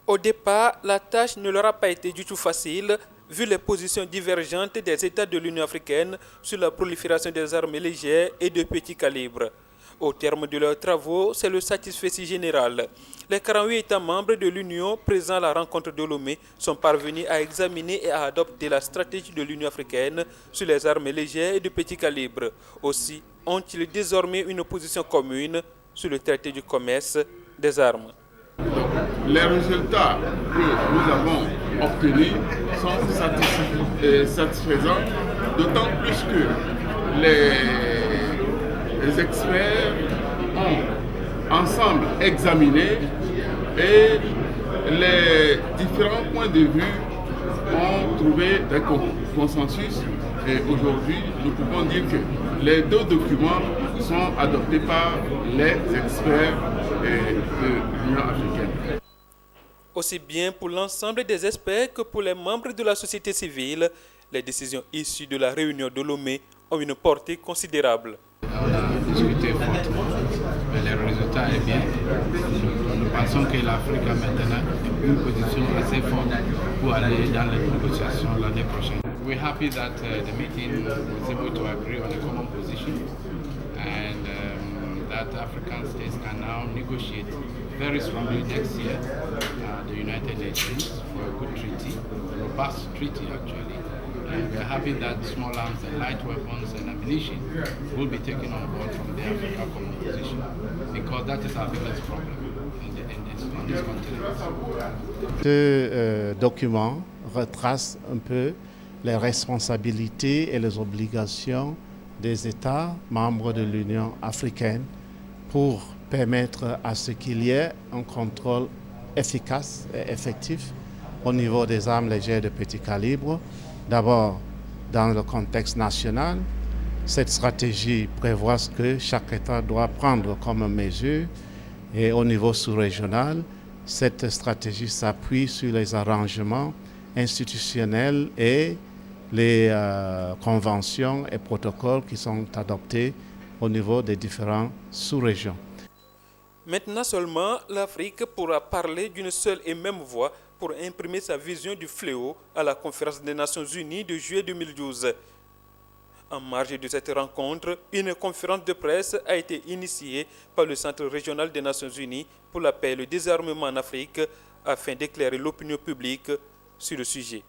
Au départ, la tâche ne leur a pas été du tout facile, vu les positions divergentes des États de l'Union africaine sur la prolifération des armes légères et de petit calibre. Au terme de leurs travaux, c'est le satisfecit général. Les 48 États membres de l'Union présents à la rencontre de Lomé sont parvenus à examiner et à adopter la stratégie de l'Union africaine sur les armes légères et de petit calibre. Aussi ont-ils désormais une position commune sur le traité du commerce des armes. Les résultats que nous avons obtenus sont satisfaisants, d'autant plus que les experts ont ensemble examiné et les différents points de vue ont trouvé des consensus. Et aujourd'hui, nous pouvons dire que les deux documents sont adoptés par les experts de l'Union africaine. Aussi bien pour l'ensemble des experts que pour les membres de la société civile, les décisions issues de la réunion de Lomé ont une portée considérable. On a discuté fortement, mais le résultat est bien. Nous pensons que l'Afrique a maintenant une position assez forte pour aller dans les négociations l'année prochaine. We're happy that the meeting was able to agree on a common position and that African states can now negotiate very strongly next year the United Nations for a good treaty, a robust treaty actually. And we are happy that small arms and light weapons and ammunition will be taken on board from the Africa Common Position because that is our biggest problem on this continent. Ce document retrace un peu les responsabilités et les obligations des États membres de l'Union africaine pour permettre à ce qu'il y ait un contrôle efficace et effectif au niveau des armes légères de petit calibre. D'abord, dans le contexte national, cette stratégie prévoit ce que chaque État doit prendre comme mesure. Et au niveau sous-régional, cette stratégie s'appuie sur les arrangements institutionnels et les conventions et protocoles qui sont adoptés au niveau des différentes sous-régions. Maintenant seulement, l'Afrique pourra parler d'une seule et même voix pour imprimer sa vision du fléau à la conférence des Nations Unies de juillet 2012. En marge de cette rencontre, une conférence de presse a été initiée par le Centre régional des Nations Unies pour la paix et le désarmement en Afrique afin d'éclairer l'opinion publique sur le sujet.